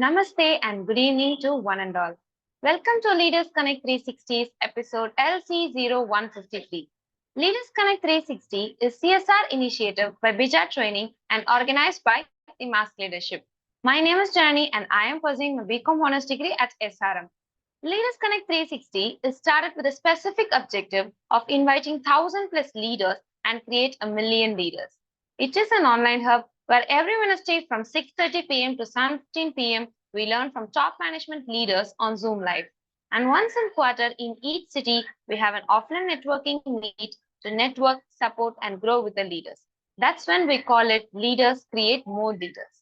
Namaste and good evening to one and all. Welcome to Leaders Connect 360's episode LC0153. Leaders Connect 360 is CSR initiative by Bija Training and organized by the Mask Leadership. My name is Jani and I am pursuing my BCom Honors degree at SRM. Leaders Connect 360 is started with a specific objective of inviting 1,000 plus leaders and create a million leaders. It is an online hub where every Wednesday from 6:30 p.m. to 7:15 p.m. we learn from top management leaders on Zoom Live. And once in quarter in each city, we have an offline networking meet to network, support, and grow with the leaders. That's when we call it Leaders Create More Leaders.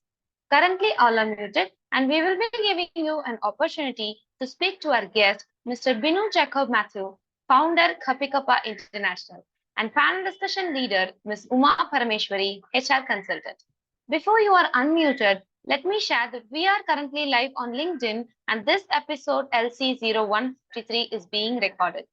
Currently, all are muted, and we will be giving you an opportunity to speak to our guest, Mr. Binu Mathew, founder KapiKapa International, and panel discussion leader, Ms. Uma Parameshwari, HR consultant. Before you are unmuted, let me share that we are currently live on LinkedIn and this episode LC0153 is being recorded.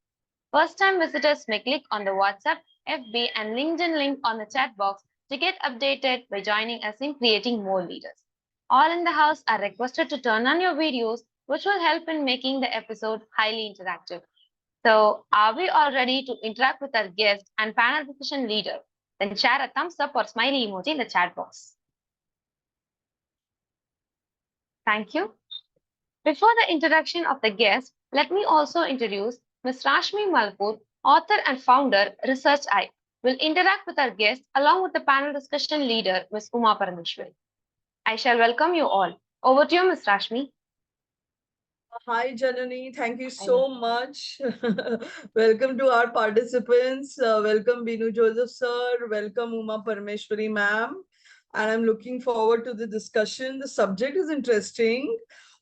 First-time visitors may click on the WhatsApp, FB, and LinkedIn link on the chat box to get updated by joining us in creating more leaders. All in the house are requested to turn on your videos, which will help in making the episode highly interactive. So, are we all ready to interact with our guest and panel discussion leader? Then share a thumbs up or smiley emoji in the chat box. Thank you. Before the introduction of the guest, let me also introduce Ms. Rashmi Malpur, author and founder, Research Eye, will interact with our guest along with the panel discussion leader, Ms. Uma Parameshwari. I shall welcome you all. Over to you, Ms. Rashmi. Hi, Janani. Thank you so much. Welcome to our participants. Welcome, Binu Joseph sir. Welcome, Uma Parameshwari ma'am. And I'm looking forward to the discussion. The subject is interesting.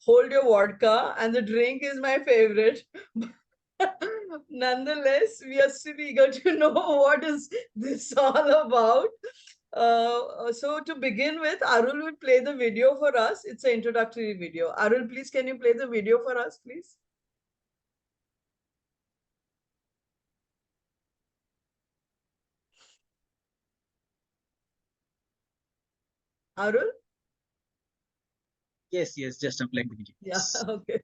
Hold your vodka, and the drink is my favorite. Nonetheless, we are still eager to know what is this all about. So to begin with, Arul will play the video for us. It's an introductory video. Arul, please, can you play the video for us, please? Arul? Yes, just I'm playing the video. Yeah, okay.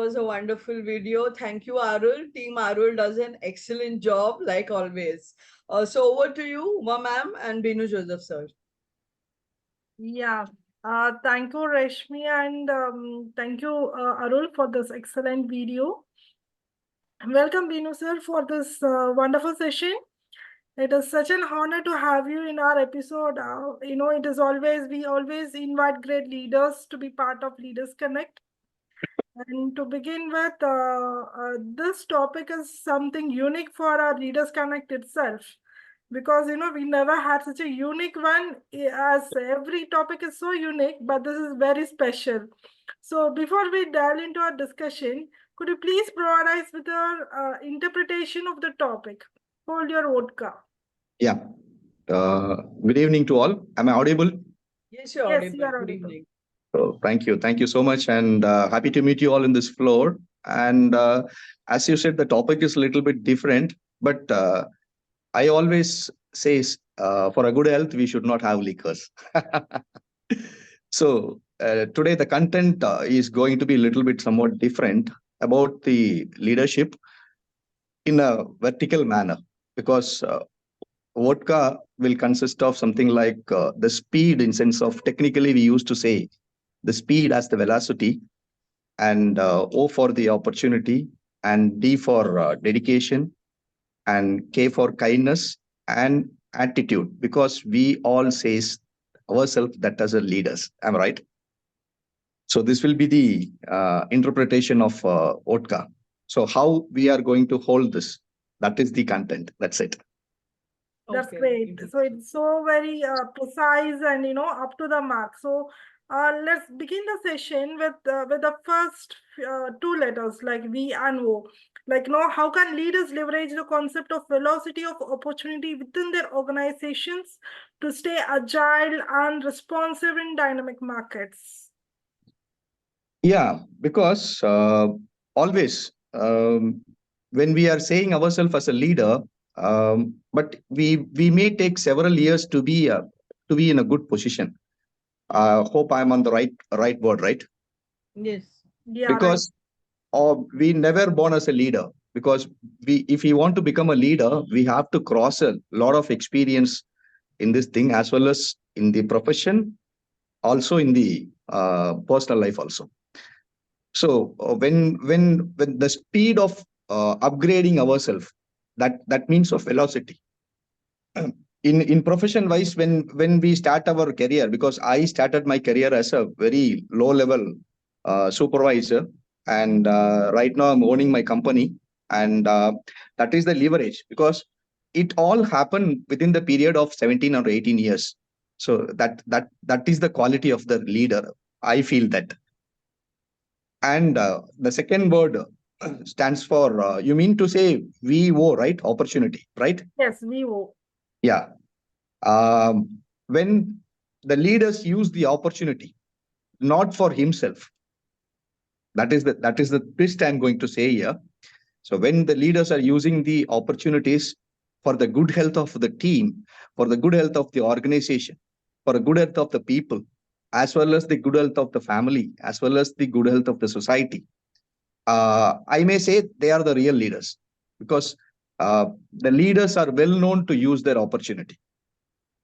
was a wonderful video. Thank you, Arul. Team Arul does an excellent job, like always. So over to you, Uma ma'am and Binu Joseph sir. Yeah. Thank you, Rashmi, and thank you, Arul, for this excellent video. Welcome, Binu sir, for this wonderful session. It is such an honor to have you in our episode. It is we always invite great leaders to be part of Leaders Connect. And to begin with, this topic is something unique for our Leaders Connect itself. Because, we never had such a unique one, as every topic is so unique, but this is very special. So before we delve into our discussion, could you please provide us with your interpretation of the topic? Hold your vodka. Yeah. Good evening to all. Am I audible? Yes, you're Yes, audible. you are Good audible. evening. Oh, thank you. Thank you so much. And happy to meet you all in this floor. And as you said, the topic is a little bit different. But I always say for a good health, we should not have liquors. So today, the content is going to be a little bit somewhat different about the leadership in a vertical manner, because vodka will consist of something like the speed, in sense of technically we used to say the speed as the velocity, and O for the opportunity, and D for dedication, and K for kindness, and attitude, because we all says ourselves that as a leaders. Am I right? So this will be the interpretation of vodka. So how we are going to hold this, that is the content. That's it. That's Okay. great. So it's so very precise and up to the mark. So let's begin the session with the first two letters, like V and O. Like, how can leaders leverage the concept of velocity of opportunity within their organizations to stay agile and responsive in dynamic markets? Yeah, because always when we are saying ourselves as a leader, but we may take several years to be in a good position. Hope I'm on the right word, right? Yes. Yeah, right. Because we never born as a leader. Because if we want to become a leader, we have to cross a lot of experience in this thing, as well as in the profession, also in the personal life also. So when the speed of upgrading ourselves, that means of velocity. In profession wise, when we start our career, because I started my career as a very low level supervisor, and right now I'm owning my company, and that is the leverage, because it all happened within the period of 17 or 18 years. So that is the quality of the leader, I feel that. And the second word stands for, you mean to say VO, right? Opportunity, right? Yes, VO. Yeah. When the leaders use the opportunity, not for himself, that is the twist I'm going to say here. So when the leaders are using the opportunities for the good health of the team, for the good health of the organization, for the good health of the people, as well as the good health of the family, as well as the good health of the society, I may say they are the real leaders, because the leaders are well known to use their opportunity.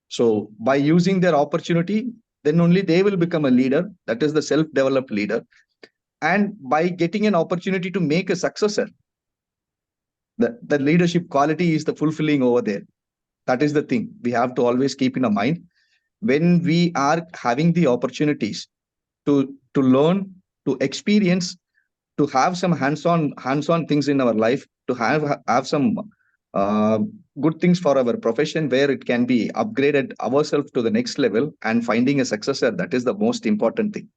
So by using their opportunity, then only they will become a leader. That is the self-developed leader. And by getting an opportunity to make a successor, the leadership quality is the fulfilling over there. That is the thing we have to always keep in our mind when we are having the opportunities to learn, to experience, to have some hands-on things in our life, to have some uh, good things for our profession, where it can be upgraded ourselves to the next level, and finding a successor, that is the most important thing.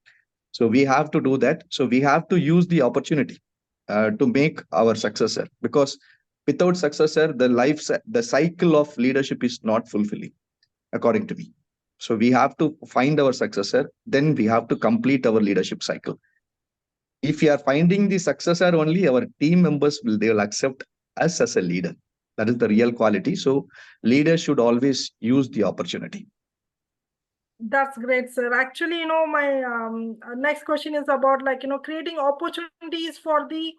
So we have to do that. So we have to use the opportunity to make our successor, because without successor, the cycle of leadership is not fulfilling, according to me. So we have to find our successor, then we have to complete our leadership cycle. If we are finding the successor only, our team members will accept us as a leader. That is the real quality. So leaders should always use the opportunity. That's great, sir. Actually, my next question is about creating opportunities for the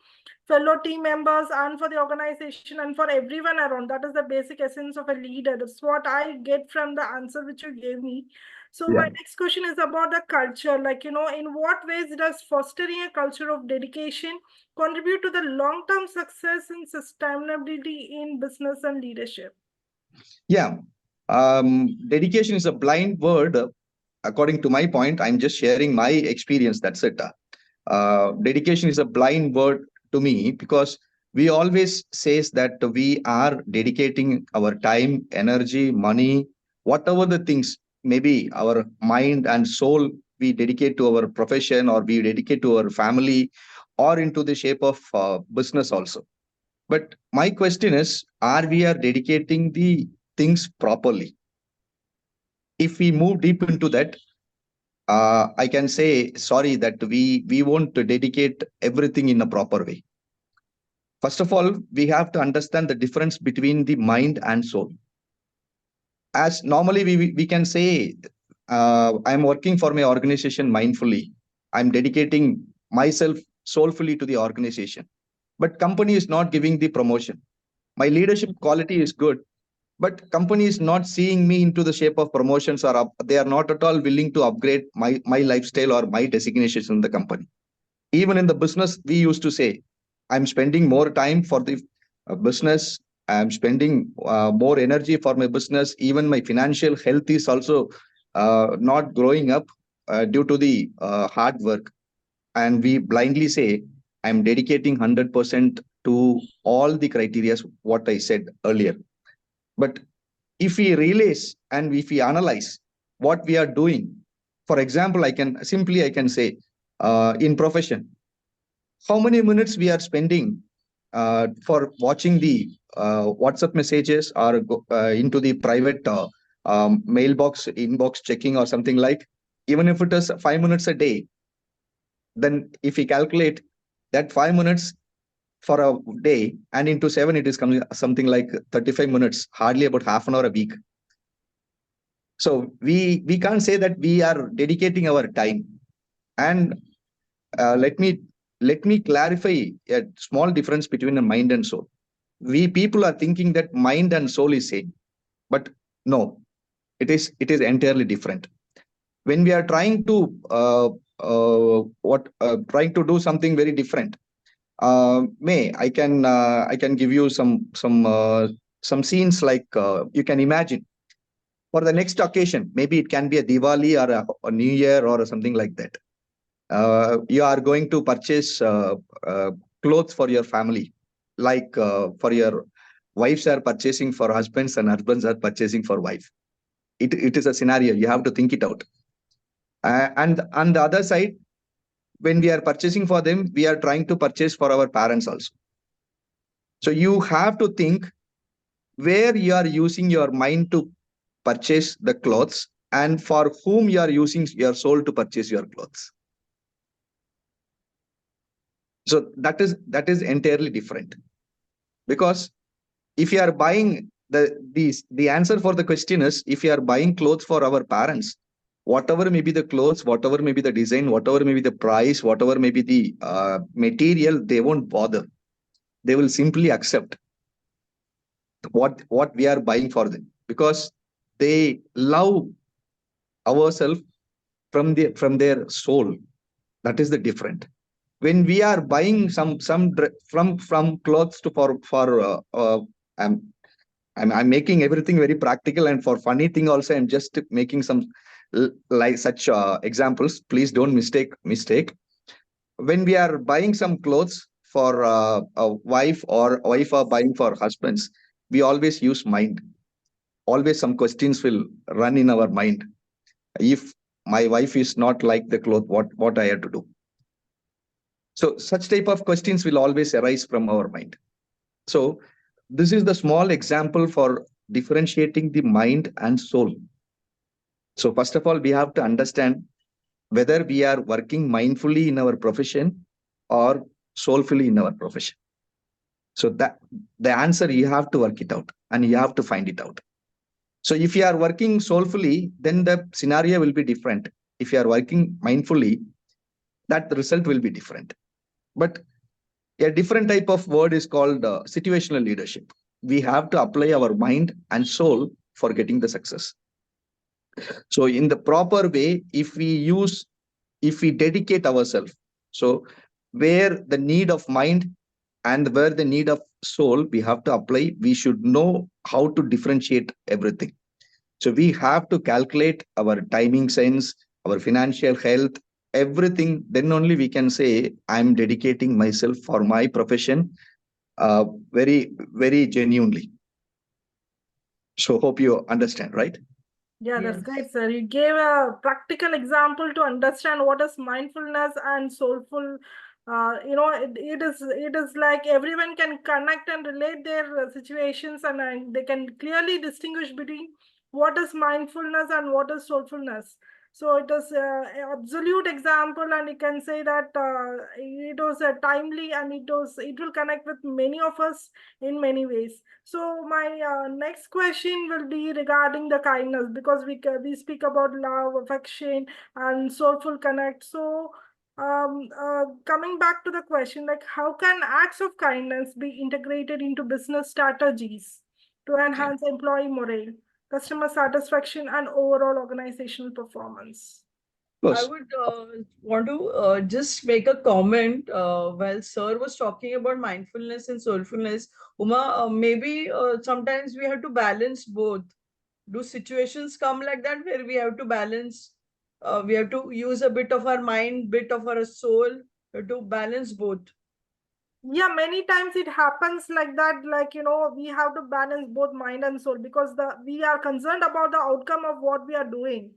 fellow team members and for the organization and for everyone around. That is the basic essence of a leader. That's what I get from the answer which you gave me. So my next question is about the culture. In what ways does fostering a culture of dedication contribute to the long-term success and sustainability in business and leadership? Yeah. Dedication is a blind word. According to my point, I'm just sharing my experience. That's it. Dedication is a blind word to me because we always says that we are dedicating our time, energy, money, whatever the things, maybe our mind and soul, we dedicate to our profession or we dedicate to our family or into the shape of business also. But my question is, are we are dedicating the things properly? If we move deep into that, I can say sorry that we won't dedicate everything in a proper way. First of all, we have to understand the difference between the mind and soul. As normally we can say, I'm working for my organization mindfully. I'm dedicating myself soulfully to the organization. But company is not giving the promotion. My leadership quality is good, but company is not seeing me into the shape of promotions or they are not at all willing to upgrade my lifestyle or my designations in the company. Even in the business, we used to say, I'm spending more time for the business. I'm spending more energy for my business. Even my financial health is also not growing up due to the hard work. And we blindly say, I'm dedicating 100% to all the criteria, what I said earlier. But if we realize and if we analyze what we are doing, for example, I can say, in profession, how many minutes we are spending for watching the WhatsApp messages or into the private mailbox inbox checking or something like, even if it is 5 minutes a day, then if we calculate that 5 minutes for a day and into 7, it is coming something like 35 minutes, hardly about half an hour a week. So we can't say that we are dedicating our time. And let me clarify a small difference between the mind and soul. We people are thinking that mind and soul is same, but no, it is entirely different. When we are trying to trying to do something very different, I can give you some scenes like you can imagine. For the next occasion, maybe it can be a Diwali or a New Year or something like that. You are going to purchase clothes for your family, like for your wives are purchasing for husbands and husbands are purchasing for wife. It is a scenario. You have to think it out. And on the other side, when we are purchasing for them, we are trying to purchase for our parents also. So you have to think where you are using your mind to purchase the clothes and for whom you are using your soul to purchase your clothes. So that is entirely different. Because if you are buying the answer for the question is, if you are buying clothes for our parents, whatever may be the clothes, whatever may be the design, whatever may be the price, whatever may be the material, they won't bother. They will simply accept what we are buying for them because they love ourselves from their soul. That is the different. When we are buying some from clothes to for I'm making everything very practical, and for funny thing also I'm just making some like such examples. Please don't mistake. When we are buying some clothes for a wife or wife are buying for husbands, we always use mind. Always some questions will run in our mind. If my wife is not like the cloth, what I have to do? So such type of questions will always arise from our mind. So this is the small example for differentiating the mind and soul. So first of all, we have to understand whether we are working mindfully in our profession or soulfully in our profession. So that the answer, you have to work it out and you have to find it out. So if you are working soulfully, then the scenario will be different. If you are working mindfully, that the result will be different. But a different type of word is called situational leadership. We have to apply our mind and soul for getting the success. So in the proper way, if we dedicate ourselves, so where the need of mind and where the need of soul we have to apply, we should know how to differentiate everything. So we have to calculate our timing sense, our financial health, everything. Then only we can say, I'm dedicating myself for my profession very, very genuinely. So hope you understand, right? Yeah, that's Yes. great, sir. You gave a practical example to understand what is mindfulness and soulful. It is like everyone can connect and relate their situations, and they can clearly distinguish between what is mindfulness and what is soulfulness. So it is an absolute example, and you can say that it was a timely, and it will connect with many of us in many ways. So my next question will be regarding the kindness, because we speak about love, affection, and soulful connect. So coming back to the question, like how can acts of kindness be integrated into business strategies to enhance employee morale, customer satisfaction, and overall organizational performance? I would want to just make a comment while Sir was talking about mindfulness and soulfulness. Uma, maybe sometimes we have to balance both. Do situations come like that where we have to balance? We have to use a bit of our mind, bit of our soul to balance both. Yeah, many times it happens like that, like we have to balance both mind and soul, because we are concerned about the outcome of what we are doing.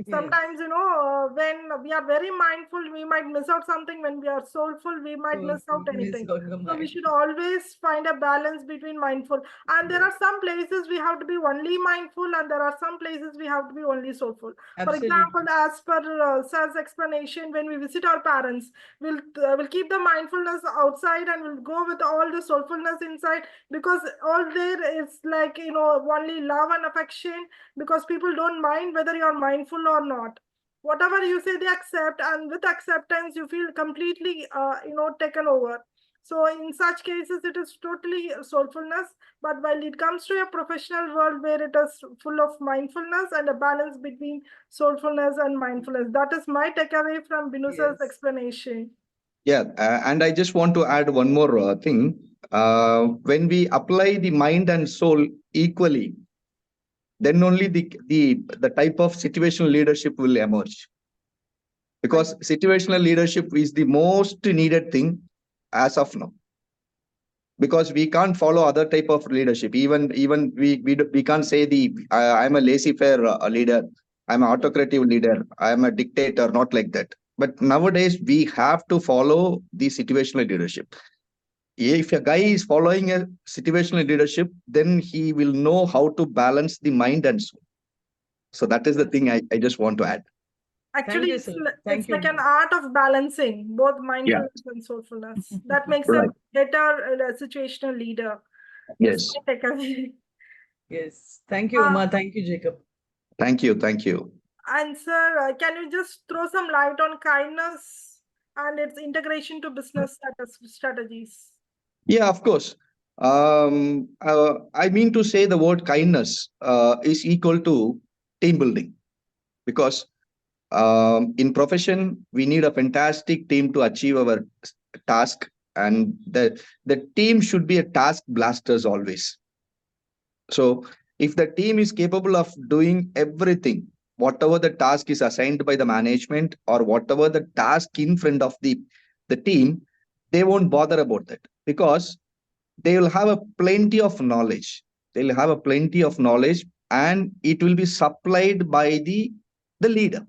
Sometimes when we are very mindful, we might miss out something. When we are soulful, we might miss out anything. So we should always find a balance between mindful, and there are some places we have to be only mindful, and there are some places we have to be only soulful. For example, as per Sir's explanation, when we visit our parents, we'll keep the mindfulness outside and we'll go with all the soulfulness inside, because all there is like only love and affection, because people don't mind whether you're mindful or not. Whatever you say, they accept, and with acceptance you feel completely taken over. So in such cases it is totally soulfulness. But while it comes to a professional world where it is full of mindfulness and a balance between soulfulness and mindfulness, that is my takeaway from Binu sir's explanation. Yeah, and I just want to add one more thing. When we apply the mind and soul equally, then only the type of situational leadership will emerge. Because situational leadership is the most needed thing as of now. Because we can't follow other type of leadership. Even we can't say I'm a laissez-faire leader, I'm an autocratic leader, I'm a dictator, not like that. But nowadays we have to follow the situational leadership. If a guy is following a situational leadership, then he will know how to balance the mind and soul. So that is the thing I just want to add. Actually, it's like an art of balancing both mindfulness and soulfulness. That makes a better situational leader. Yes. Yes. Thank you, Uma. Thank you, Jacob. Thank you. Thank you. And sir, can you just throw some light on kindness and its integration to business strategies? Yeah, of course. I mean to say the word kindness is equal to team building, because in profession we need a fantastic team to achieve our task, and the team should be a task blasters always. So if the team is capable of doing everything, whatever the task is assigned by the management or whatever the task in front of the team, they won't bother about that, because they will have a plenty of knowledge. They'll have a plenty of knowledge, and it will be supplied by the leader.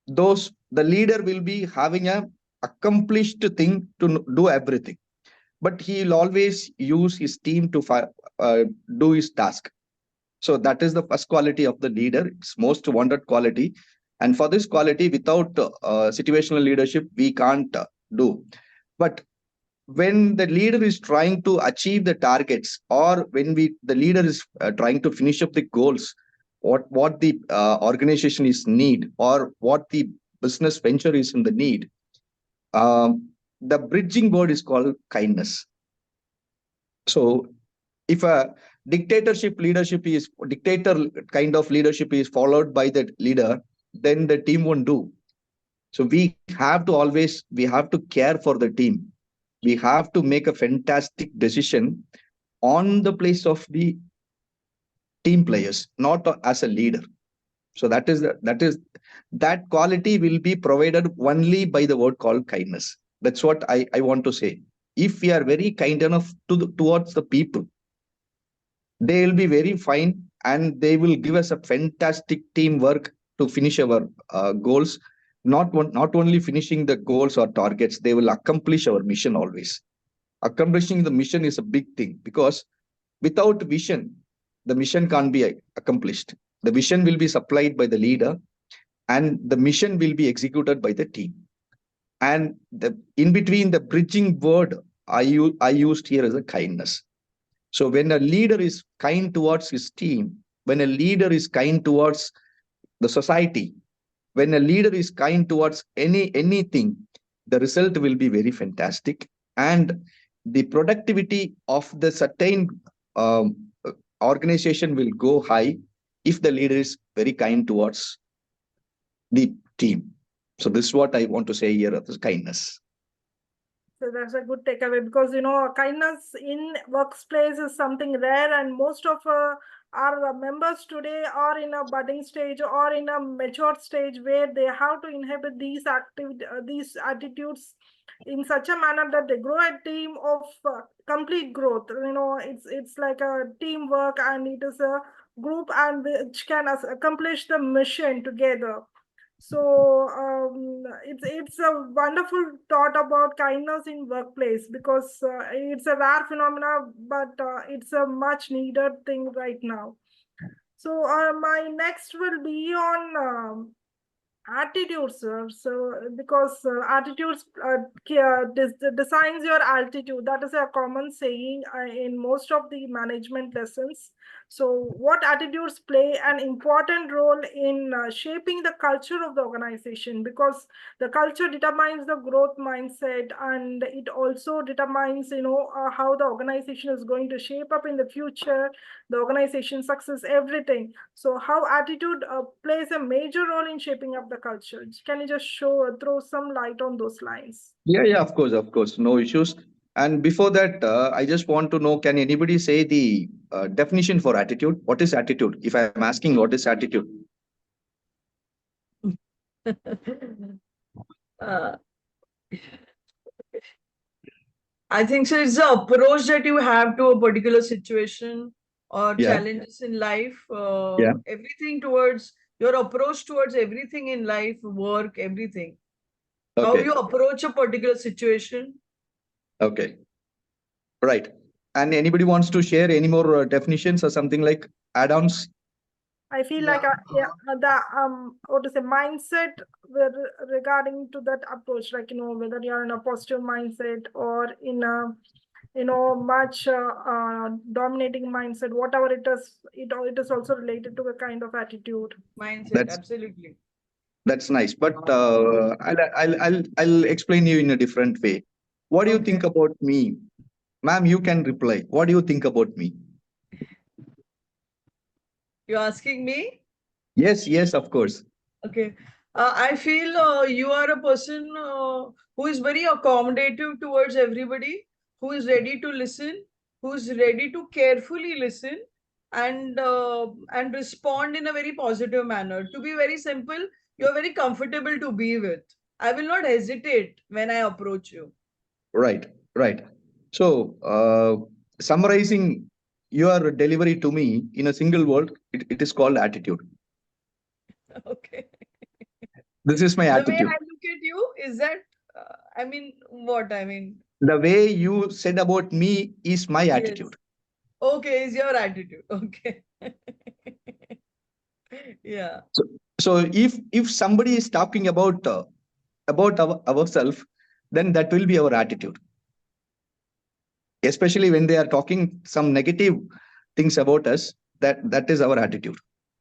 The leader will be having a accomplished thing to do everything, but he will always use his team to do his task. So that is the first quality of the leader. It's most wanted quality, and for this quality, without situational leadership, we can't do. But when the leader is trying to achieve the targets, or when the leader is trying to finish up the goals, what the organization is need, or what the business venture is in the need, the bridging word is called kindness. So if a dictator kind of leadership is followed by the leader, then the team won't do. So we have to care for the team. We have to make a fantastic decision on the place of the team players, not as a leader. So that quality will be provided only by the word called kindness. That's what I want to say. If we are very kind enough towards the people, they will be very fine, and they will give us a fantastic teamwork to finish our goals. Not only finishing the goals or targets, they will accomplish our mission always. Accomplishing the mission is a big thing, because without vision, the mission can't be accomplished. The vision will be supplied by the leader, and the mission will be executed by the team. And in between, the bridging word I used here is a kindness. So when a leader is kind towards his team, when a leader is kind towards the society, when a leader is kind towards anything, the result will be very fantastic, and the productivity of the certain organization will go high if the leader is very kind towards the team. So this is what I want to say here, is kindness. So that's a good takeaway, because kindness in workplace is something rare, and most of our members today are in a budding stage or in a mature stage where they have to inhibit these attitudes in such a manner that they grow a team of complete growth. It's like a teamwork, and it is a group and which can accomplish the mission together. So it's a wonderful thought about kindness in workplace, because it's a rare phenomena, but it's a much needed thing right now. So my next will be on attitudes, sir. So because attitudes designs your altitude. That is a common saying in most of the management lessons. So what attitudes play an important role in shaping the culture of the organization, because the culture determines the growth mindset, and it also determines how the organization is going to shape up in the future, the organization success, everything. So how attitude plays a major role in shaping up the culture. Can you just throw some light on those lines? Yeah, of course, no issues. And before that, I just want to know, can anybody say the definition for attitude? What is attitude? If I'm asking, what is attitude? I think so. It's the approach that you have to a particular situation or challenges in life. Everything towards your approach towards everything in life, work, everything. How you approach a particular situation. Okay. Right. And anybody wants to share any more definitions or something like add-ons? I feel like mindset regarding to that approach, like whether you're in a positive mindset or in a much dominating mindset, whatever it is, it is also related to a kind of attitude. Mindset, absolutely. That's nice, but I'll explain you in a different way. What do you think about me, ma'am? You can reply. What do you think about me? You're asking me? Yes, of course. Okay. I feel you are a person who is very accommodative towards everybody, who is ready to listen, who is ready to carefully listen and respond in a very positive manner. To be very simple, you're very comfortable to be with. I will not hesitate when I approach you. Right. So, summarizing your delivery to me in a single word, it is called attitude. Okay. This is my attitude. The way I look at you is that, what? The way you said about me is my attitude. Okay, is your attitude. Okay. Yeah. So if somebody is talking about ourselves, then that will be our attitude. especially when they are talking some negative things about us, that is our attitude.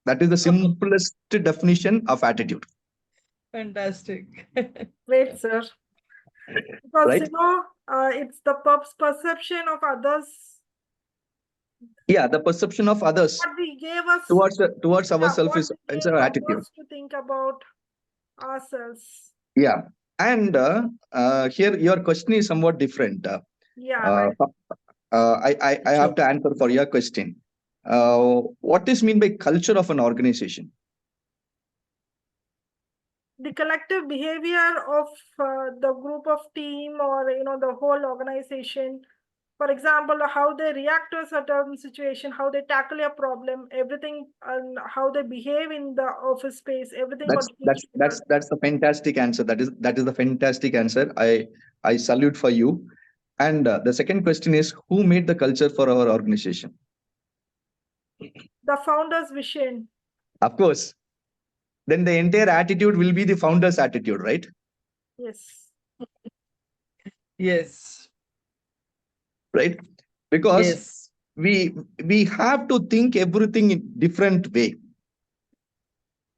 That is the simplest definition of attitude. Fantastic. Great, sir. Because, Right? it's the perception of others. Yeah, the perception of others What we gave us, towards ourselves what is we gave our to attitude. others to think about ourselves. Yeah. And here your question is somewhat different. Yeah, Uh, right. I have to answer for your question. What is mean by culture of an organization? The collective behavior of the group of team, or the whole organization. For example, how they react to a certain situation, how they tackle a problem, everything, and how they behave in the office space, everything got changed. That's the fantastic answer. That is the fantastic answer. I salute for you. And the second question is, who made the culture for our organization? The founder's vision. Of course. Then the entire attitude will be the founder's attitude, right? Yes. Yes. Right? Because Yes. we have to think everything in different way.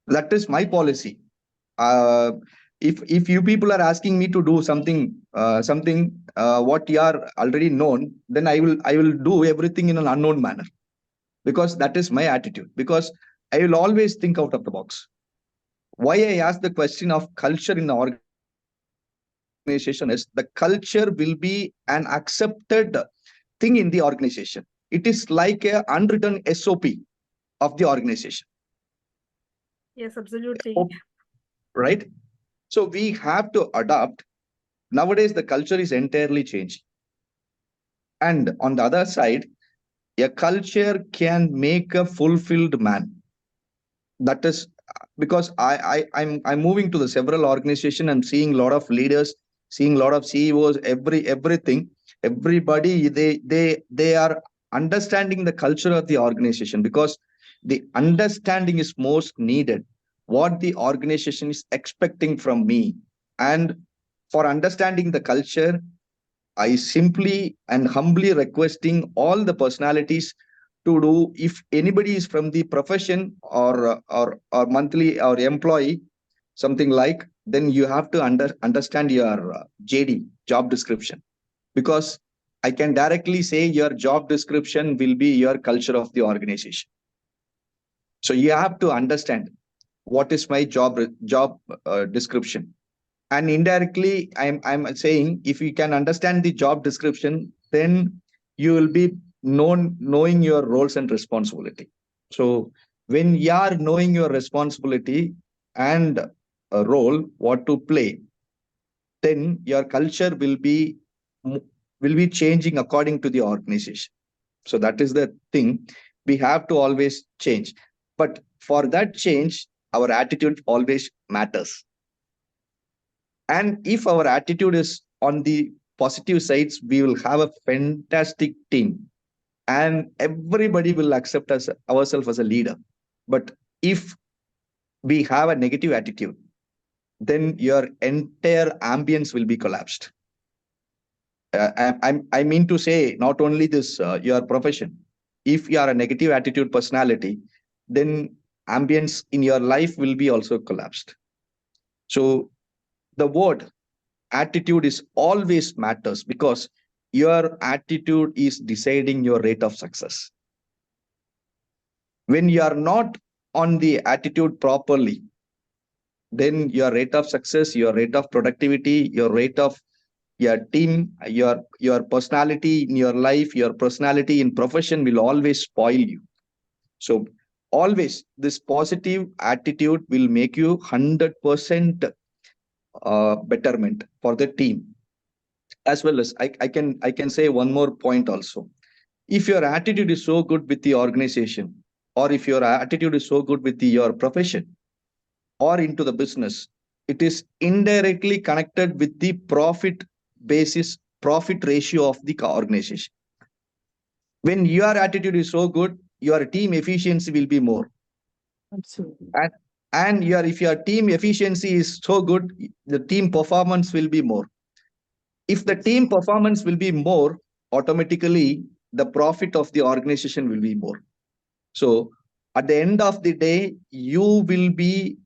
That is my policy. If you people are asking me to do something what you are already known, then I will do everything in an unknown manner, because that is my attitude. Because I will always think out of the box. Why I ask the question of culture in the organization is the culture will be an accepted thing in the organization. It is like a unwritten SOP of the organization. Yes, absolutely. Right? So we have to adopt. Nowadays, the culture is entirely changed. And on the other side, a culture can make a fulfilled man. That is because I'm moving to the several organization. I'm seeing a lot of leaders, seeing a lot of CEOs, everything. Everybody they are understanding the culture of the organization, because the understanding is most needed. What the organization is expecting from me, and for understanding the culture, I simply and humbly requesting all the personalities to do. If anybody is from the profession or monthly or employee, something like, then you have to understand your JD, job description, because I can directly say your job description will be your culture of the organization. So you have to understand what is my job description. And indirectly, I'm saying, if you can understand the job description, then you will be knowing your roles and responsibility. So when you are knowing your responsibility and a role what to play, then your culture will be changing according to the organization. So that is the thing. We have to always change, but for that change, our attitude always matters. And if our attitude is on the positive sides, we will have a fantastic team, and everybody will accept us ourselves as a leader. But if we have a negative attitude, then your entire ambience will be collapsed. I mean to say, not only this, your profession. If you are a negative attitude personality, then ambience in your life will be also collapsed. So the word attitude is always matters, because your attitude is deciding your rate of success. When you are not on the attitude properly, then your rate of success, your rate of productivity, your rate of your team, your personality in your life, your personality in profession will always spoil you. So always this positive attitude will make you 100% betterment for the team. As well as I can say one more point also. If your attitude is so good with the organization, or if your attitude is so good with your profession or into the business, it is indirectly connected with the profit ratio of the organization. When your attitude is so good, your team efficiency will be more. Absolutely. And if your team efficiency is so good, the team performance will be more. If the team performance will be more, automatically the profit of the organization will be more. So at the end of the day, you will be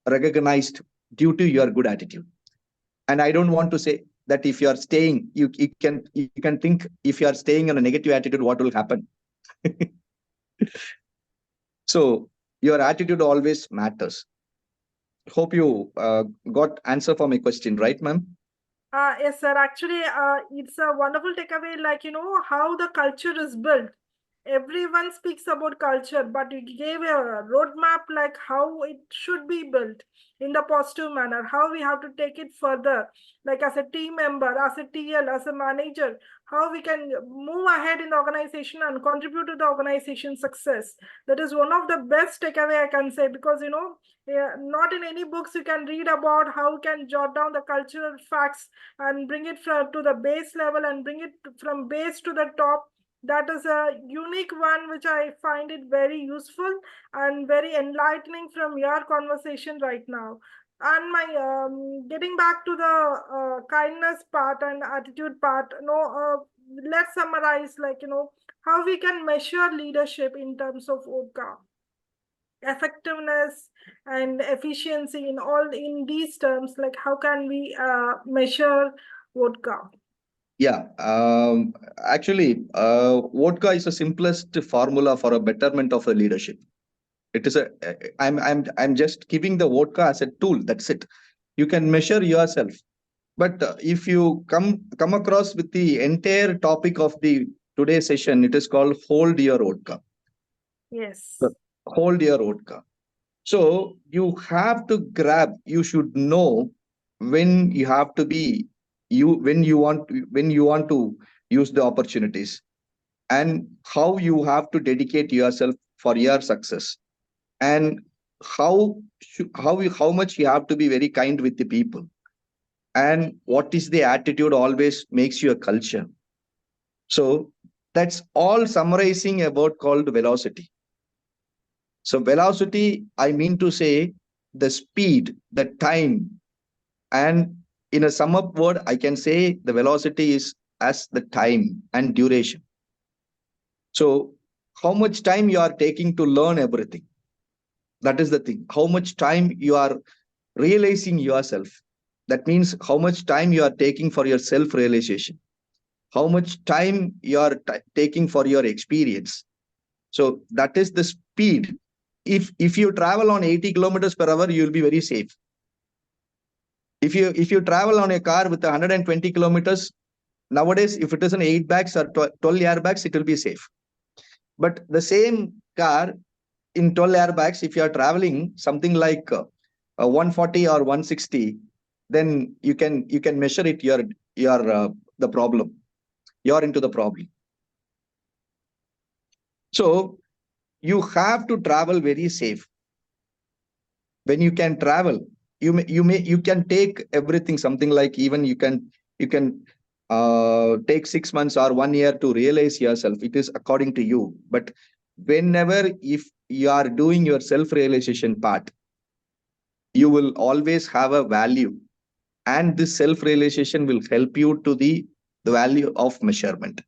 recognized due to your good attitude. And I don't want to say that if you are staying, you can think if you are staying on a negative attitude, what will happen? So your attitude always matters. Hope you got answer for my question, right, ma'am? Yes, sir. Actually, it's a wonderful takeaway, like, how the culture is built. Everyone speaks about culture, but you gave a roadmap like how it should be built in the positive manner, how we have to take it further, like as a team member, as a TL, as a manager, how we can move ahead in the organization and contribute to the organization's success. That is one of the best takeaway I can say, because, not in any books you can read about how you can jot down the cultural facts and bring it to the base level and bring it from base to the top. That is a unique one, which I find it very useful and very enlightening from your conversation right now. And my getting back to the kindness part and attitude part, let's summarize, like, how we can measure leadership in terms of VODKA, effectiveness and efficiency in these terms. Like, how can we measure VODKA? Yeah, actually, VODKA is the simplest formula for a betterment of a leadership. It is I'm just giving the VODKA as a tool. That's it. You can measure yourself. But if you come across with the entire topic of the today's session, it is called hold your VODKA. Yes. Hold your VODKA. So you have to grab. You should know when you have to be when you want to use the opportunities, and how you have to dedicate yourself for your success, and how much you have to be very kind with the people, and what is the attitude always makes you a culture. So that's all summarizing about called velocity. So velocity, I mean to say the speed, the time, and in a sum up word, I can say the velocity is as the time and duration. So how much time you are taking to learn everything. That is the thing. How much time you are realizing yourself. That means how much time you are taking for your self-realization. How much time you are taking for your experience. So that is the speed. If you travel on 80 kilometers per hour, you will be very safe. If you travel on a car with 120 kilometers, nowadays, if it is an 8 bags or 12 airbags, it will be safe. But the same car in 12 airbags, if you are traveling something like 140 or 160, then you can measure it. You're the problem. You're into the problem. So you have to travel very safe. When you can travel, you can take everything. Something like even you can take 6 months or 1 year to realize yourself. It is according to you. But whenever if you are doing your self-realization part, you will always have a value, and this self-realization will help you to the value of measurement.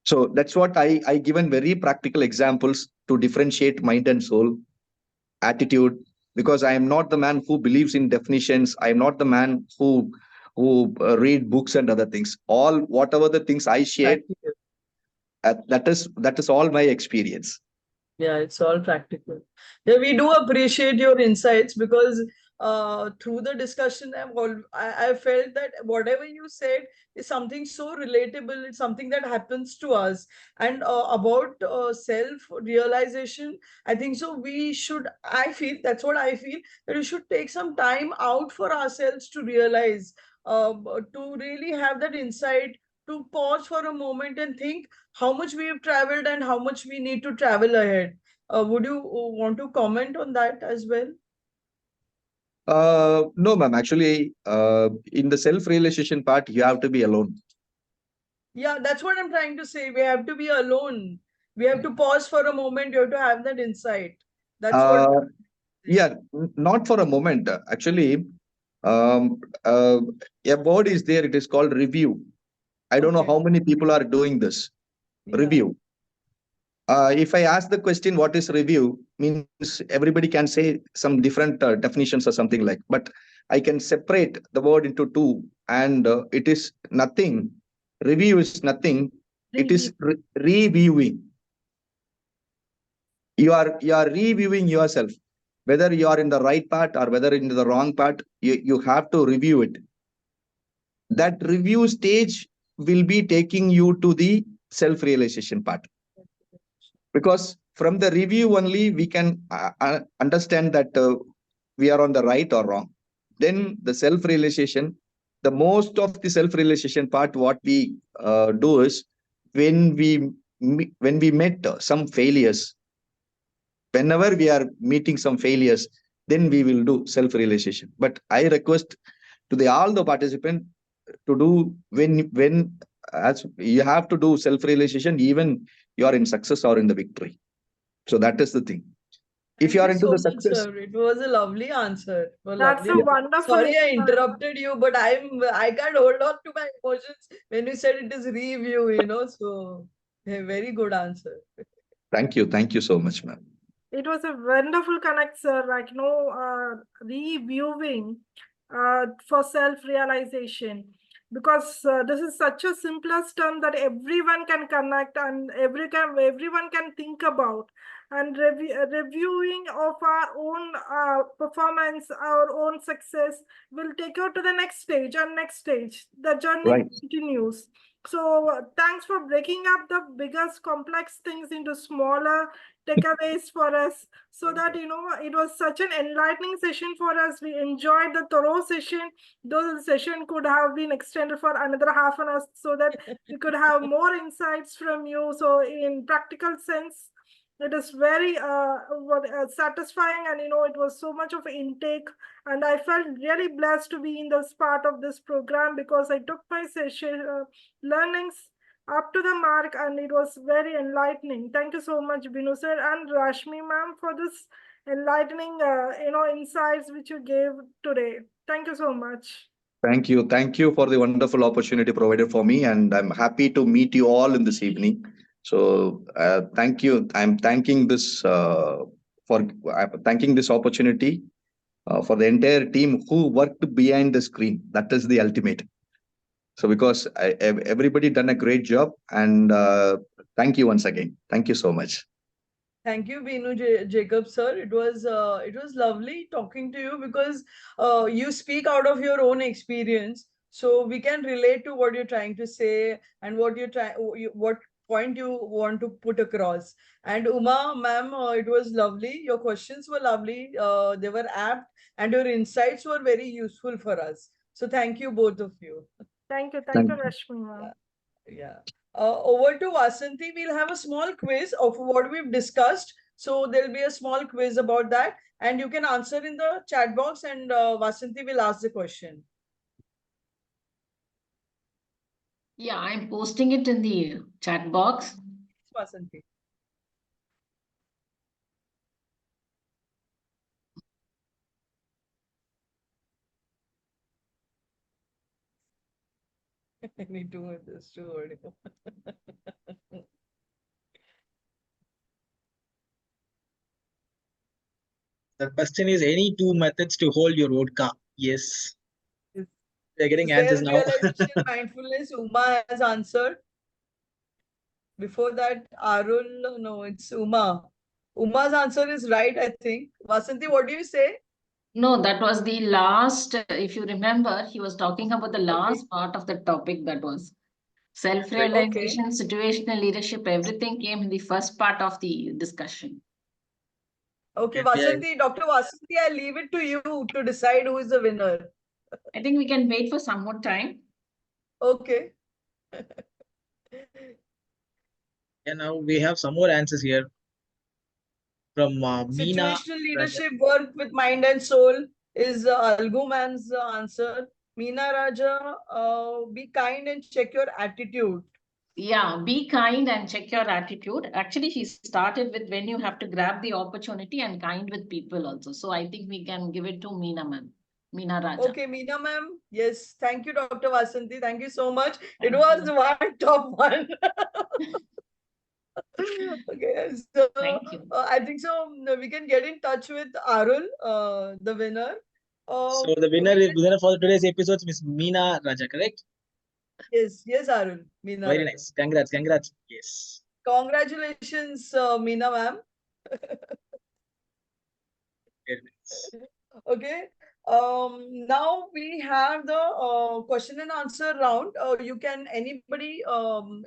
So that's what I given very practical examples to differentiate mind and soul, attitude, because I am not the man who believes in definitions. I am not the man who read books and other things. All whatever the things I shared, that is all my experience. Yeah, it's all practical. Yeah, we do appreciate your insights, because through the discussion, I felt that whatever you said is something so relatable. It's something that happens to us. And about self-realization, I think so I feel, that's what I feel, that we should take some time out for ourselves to realize, to really have that insight, to pause for a moment and think how much we have traveled and how much we need to travel ahead. Would you want to comment on that as well? No, ma'am. Actually, in the self-realization part, you have to be alone. Yeah, that's what I'm trying to say. We have to be alone. We have to pause for a moment. You have to have that insight. That's what. Yeah, not for a moment. Actually, a word is there. It is called review. I don't know Okay. how many people are doing this. Yeah. Review. If I ask the question, what is review, means everybody can say some different definitions or something like, but I can separate the word into two, and it is nothing. Review is nothing. It is reviewing. You are reviewing yourself, whether you are in the right part or whether in the wrong part. You have to review it. That review stage will be taking you to the self-realization part, because from the review only we can understand that we are on the right or wrong. Then the self-realization, the most of the self-realization part, what we do is when we met some failures, whenever we are meeting some failures, then we will do self-realization. But I request to the all the participants to do when as you have to do self-realization, even you are in success or in the victory. So that is the thing. If Thank you are you into so the much, success, sir. It was a lovely answer. That's a Lovely. wonderful Sorry, I insight. interrupted you, but I can't hold on to my emotions when you said it is review, So very good answer. thank you so much, ma'am. It was a wonderful connect, sir. Like, reviewing for self-realization, because this is such a simplest term that everyone can connect and everyone can think about. And reviewing of our own performance, our own success will take you to the next stage and next stage. The journey Right. continues. So thanks for breaking up the biggest complex things into smaller takeaways for us, so that it was such an enlightening session for us. We enjoyed the thorough session, though the session could have been extended for another half an hour so that we could have more insights from you. So in practical sense, it is very satisfying, and it was so much of intake, and I felt really blessed to be in this part of this program, because I took my session learnings up to the mark, and it was very enlightening. Thank you so much, Binu sir and Rashmi ma'am, for this enlightening insights which you gave today. Thank you so much. Thank you for the wonderful opportunity provided for me, and I'm happy to meet you all in this evening. So thank you. I'm thanking this thanking this opportunity for the entire team who worked behind the screen. That is the ultimate. So because everybody done a great job, and thank you once again. Thank you so much. Thank you, Binu Jacob, sir. It was lovely talking to you, because you speak out of your own experience, so we can relate to what you're trying to say and what point you want to put across. And Uma, ma'am, it was lovely. Your questions were lovely. They were apt, and your insights were very useful for us. So thank you, both of you. Thank you, Thank Rashmi ma'am. Yeah. Over to Vasanti, we'll have a small quiz of what we've discussed. So there'll be a small quiz about that, and you can answer in the chat box, and Vasanti will ask the question. Yeah, I'm posting it in the chat box. Vasanti. I need to move this to audio. The question is, any two methods to hold your vodka? Yes. They're getting answers now. Self-realization, mindfulness, Uma has answered. Before that, Arul, no, it's Uma. Uma's answer is right, I think. Vasanti, what do you say? No, that was the last. If you remember, he was talking about the last part of the topic, that was self-realization, situational leadership. Everything came in the first part of the discussion. Okay, Yes, yeah. Vasanti, Dr. Vasanti, I leave it to you to decide who is the winner. I think we can wait for some more time. Okay. Yeah, now we have some more answers here from Meena. Situational leadership, work with mind and soul, is Algu man's answer. Meena Raja, be kind and check your attitude. Yeah, be kind and check your attitude. Actually, he started with when you have to grab the opportunity and kind with people also. So I think we can give it to Meena ma'am. Meena Raja. Okay, Meena ma'am. Yes, thank you, Dr. Vasanti. Thank you so much. Thank It was you. one top one. Okay, so Thank you. I think so. We can get in touch with Arul, the winner. So the winner for today's episode is Miss Meena Raja, correct? Yes, Arul. Meena Very Raja. nice. Congrats. Yes. Congratulations, Meena ma'am. Very nice. Okay. Now we have the question and answer round. Anybody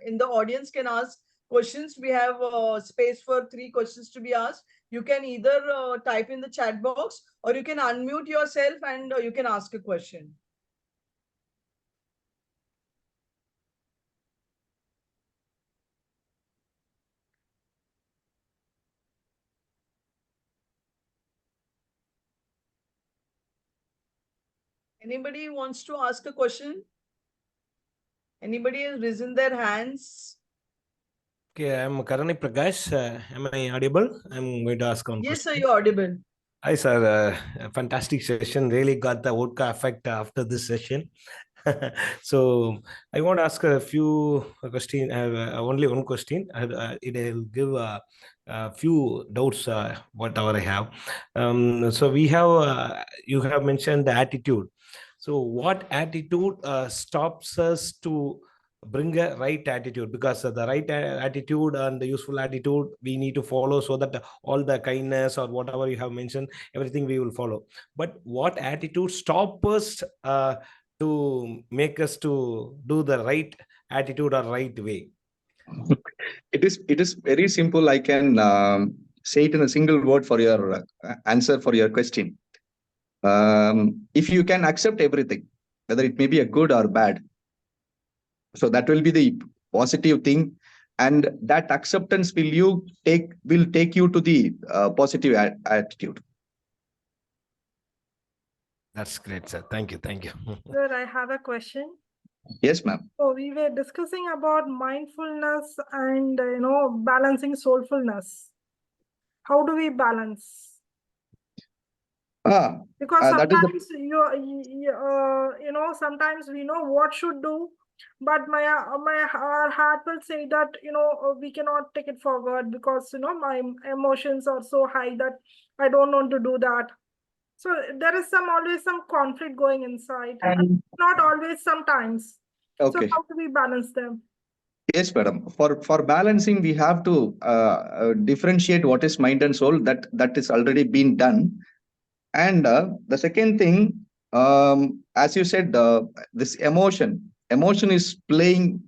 in the audience can ask questions. We have space for 3 questions to be asked. You can either type in the chat box or you can unmute yourself and you can ask a question. Anybody wants to ask a question? Anybody has risen their hands? Okay, I'm Karani Prakash. Am I audible? I'm going to ask one Yes, sir, question. you're audible. Hi, sir. A fantastic session. Really got the vodka effect after this session. So I want to ask a few questions. Only one question. It'll give a few doubts, whatever I have. So we have, you have mentioned the attitude. So what attitude stops us to bring a right attitude? Because the right attitude and the useful attitude we need to follow, so that all the kindness or whatever you have mentioned, everything we will follow. But what attitude stop us to make us to do the right attitude or right way? It is very simple. I can say it in a single word for your answer for your question. If you can accept everything, whether it may be a good or bad, so that will be the positive thing, and that acceptance will take you to the positive attitude. That's great, sir. Thank you. Sir, I have a question. Yes, ma'am. So we were discussing about mindfulness and balancing soulfulness. How do we balance? Because That is sometimes sometimes we know what should do, but our heart will say that we cannot take it forward because my emotions are so high that I don't want to do that. So there is always some conflict going inside. Not always, sometimes. okay. So how do we balance them? Yes, madam. For balancing, we have to differentiate what is mind and soul. That is already been done. And the second thing, as you said, this emotion is playing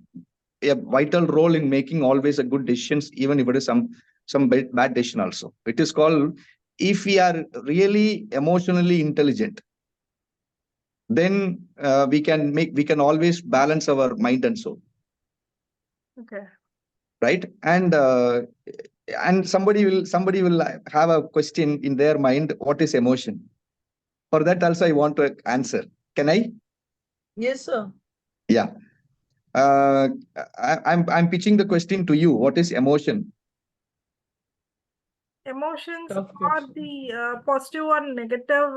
a vital role in making always a good decisions, even if it is some bad decision also. It is called, if we are really emotionally intelligent, then we can always balance our mind and soul. Okay. Right? And somebody will have a question in their mind, what is emotion? For that also I want to answer. Can I? Yes, sir. Yeah. I'm pitching the question to you. What is emotion? Emotions are the positive or negative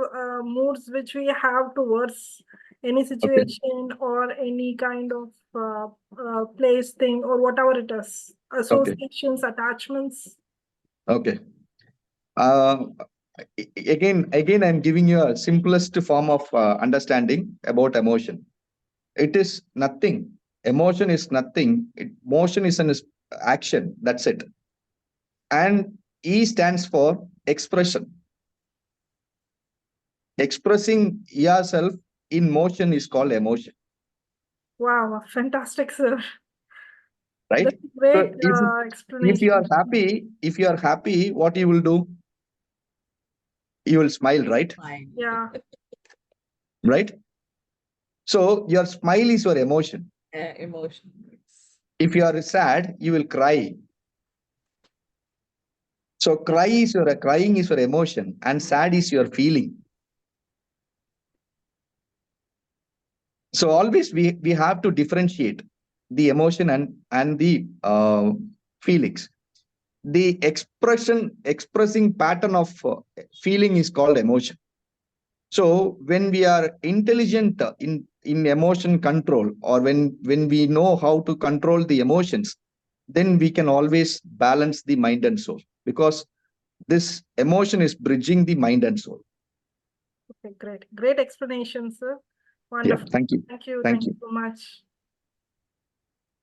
moods which we have towards any situation or any kind of place, thing, or whatever it is. Associations, attachments. Okay. Again, I'm giving you a simplest form of understanding about emotion. It is nothing. Emotion is nothing. Motion is an action. That's it. And E stands for expression. Expressing yourself in motion is called emotion. Wow, fantastic, sir. Right? That's a great explanation. If you are happy, what you will do? You will smile, right? Yeah. Right? So your smile is your emotion. Emotion. If you are sad, you will cry. So crying is your emotion, and sad is your feeling. So always we have to differentiate the emotion and the feelings. The expressing pattern of feeling is called emotion. So when we are intelligent in emotion control, or when we know how to control the emotions, then we can always balance the mind and soul, because this emotion is bridging the mind and soul. Okay, great explanation, sir. Yeah, Wonderful. thank you. Thank you. Thank Thank you. you so much.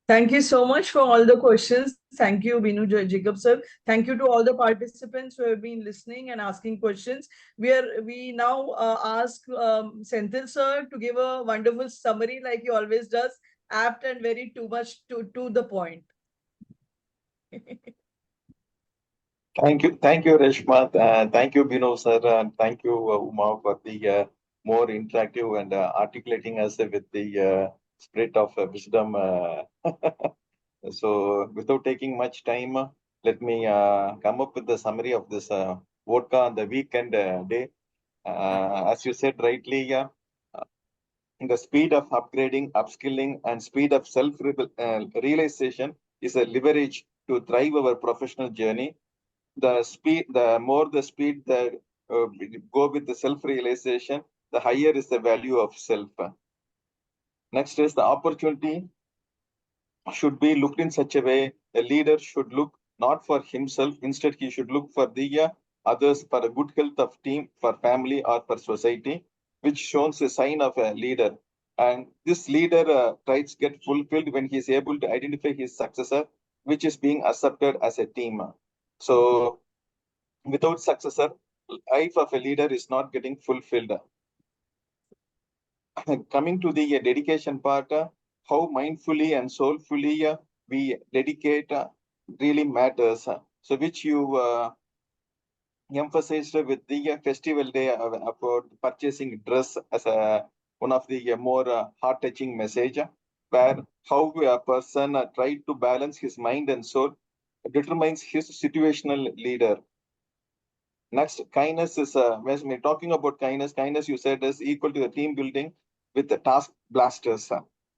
Thank you so much for all the questions. Thank you, Binu Jacob sir. Thank you to all the participants who have been listening and asking questions. We now ask Senthil sir to give a wonderful summary like he always does, apt and very too much to the point. Thank you, Reshma. Thank you, Binu sir, and thank you, Uma, for the more interactive and articulating us with the spirit of wisdom. So, without taking much time, let me come up with the summary of this vodka on the weekend day. As you said rightly, the speed of upgrading, upskilling, and speed of self-realization is a leverage to drive our professional journey. The more the speed that go with the self-realization, the higher is the value of self. Next is the opportunity should be looked in such a way a leader should look not for himself, instead he should look for the others, for the good health of team, for family, or for society, which shows a sign of a leader. And this leader tries get fulfilled when he is able to identify his successor, which is being accepted as a team. So without successor, life of a leader is not getting fulfilled. Coming to the dedication part, how mindfully and soulfully we dedicate really matters. So which you emphasized with the festival day about purchasing dress as one of the more heart-touching message, where how a person tried to balance his mind and soul determines his situational leader. Next, kindness is, when we're talking about kindness you said is equal to the team building with the task blasters.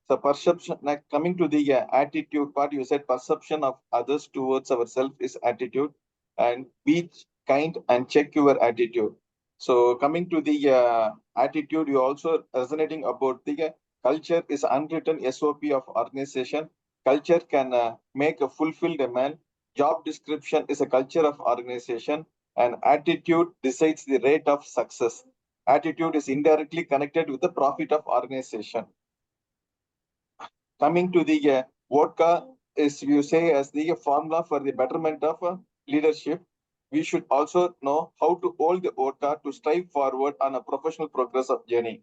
So perception, like coming to the attitude part, you said perception of others towards ourselves is attitude, and be kind and check your attitude. So coming to the attitude, you also resonating about the culture is unwritten SOP of organization. Culture can make a fulfilled man. Job description is a culture of organization, and attitude decides the rate of success. Attitude is indirectly connected with the profit of organization. Coming to the vodka is, you say, as the formula for the betterment of leadership. We should also know how to hold the vodka to strive forward on a professional progress of journey.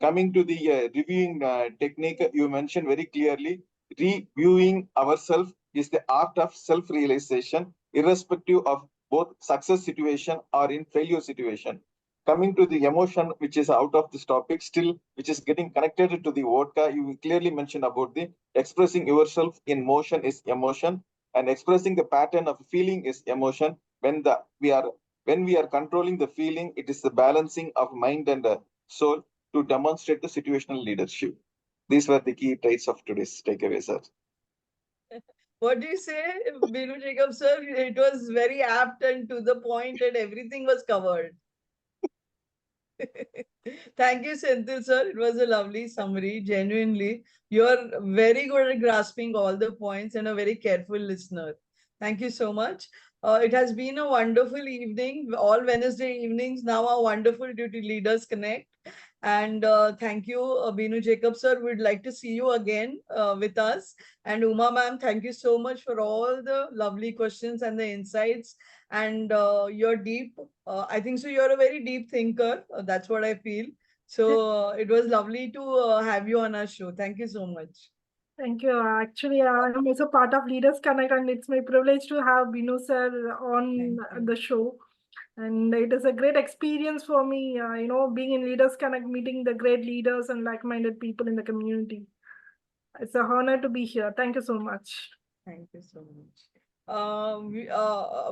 Coming to the reviewing technique, you mentioned very clearly, reviewing ourselves is the art of self-realization, irrespective of both success situation or in failure situation. Coming to the emotion, which is out of this topic, still, which is getting connected to the vodka, you clearly mentioned about the expressing yourself in motion is emotion, and expressing the pattern of feeling is emotion. When we are controlling the feeling, it is the balancing of mind and soul to demonstrate the situational leadership. These were the key traits of today's takeaway, sir. What do you say, Binu Jacob sir? It was very apt and to the point, and everything was covered. Thank you, Senthil sir. It was a lovely summary. Genuinely, you're very good at grasping all the points and a very careful listener. Thank you so much. It has been a wonderful evening. All Wednesday evenings now are wonderful due to Leaders Connect. And thank you, Binu Jacob sir. We'd like to see you again with us. And Uma ma'am, thank you so much for all the lovely questions and the insights. And you're deep. I think so. You're a very deep thinker. That's what I feel. So it was lovely to have you on our show. Thank you so much. Thank you. Actually, I'm also part of Leaders Connect, and it's my privilege to have Binu sir on the show. And it is a great experience for me, being in Leaders Connect, meeting the great leaders and like-minded people in the community. It's an honor to be here. Thank you so much. Thank you so much.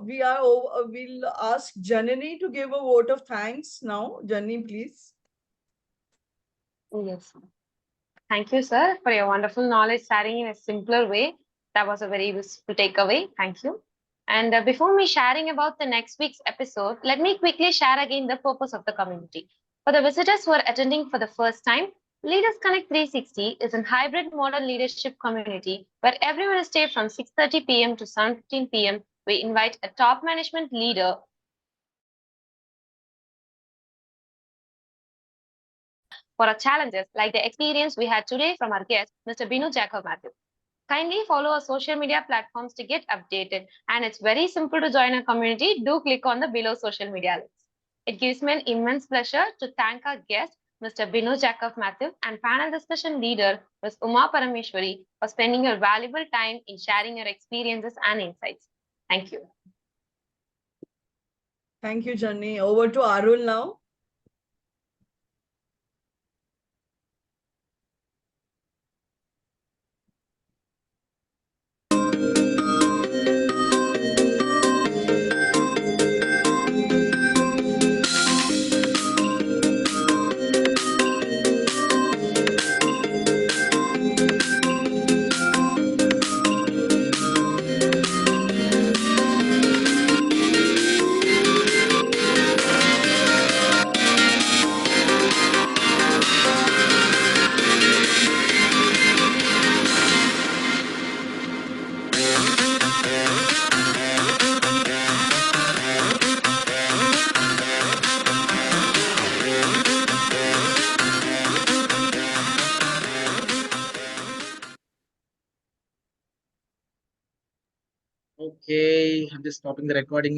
We'll ask Janani to give a vote of thanks now. Janani, please. Yes. Thank you, sir, for your wonderful knowledge sharing in a simpler way. That was a very useful takeaway. Thank you. And before me sharing about the next week's episode, let me quickly share again the purpose of the community. For the visitors who are attending for the first time, Leaders Connect 360 is a hybrid model leadership community where every Wednesday from 6:30 p.m. to 7:15 p.m. we invite a top management leader for our challenges like the experience we had today from our guest, Mr. Binu Mathew. Kindly follow our social media platforms to get updated, and it's very simple to join our community. Do click on the below social media links. It gives me an immense pleasure to thank our guest, Mr. Binu Mathew, and panel discussion leader, Ms. Uma Parameshwari, for spending your valuable time in sharing your experiences and insights. Thank you. Thank you, Janni. Over to Arul now. Okay, I'm just stopping the recording.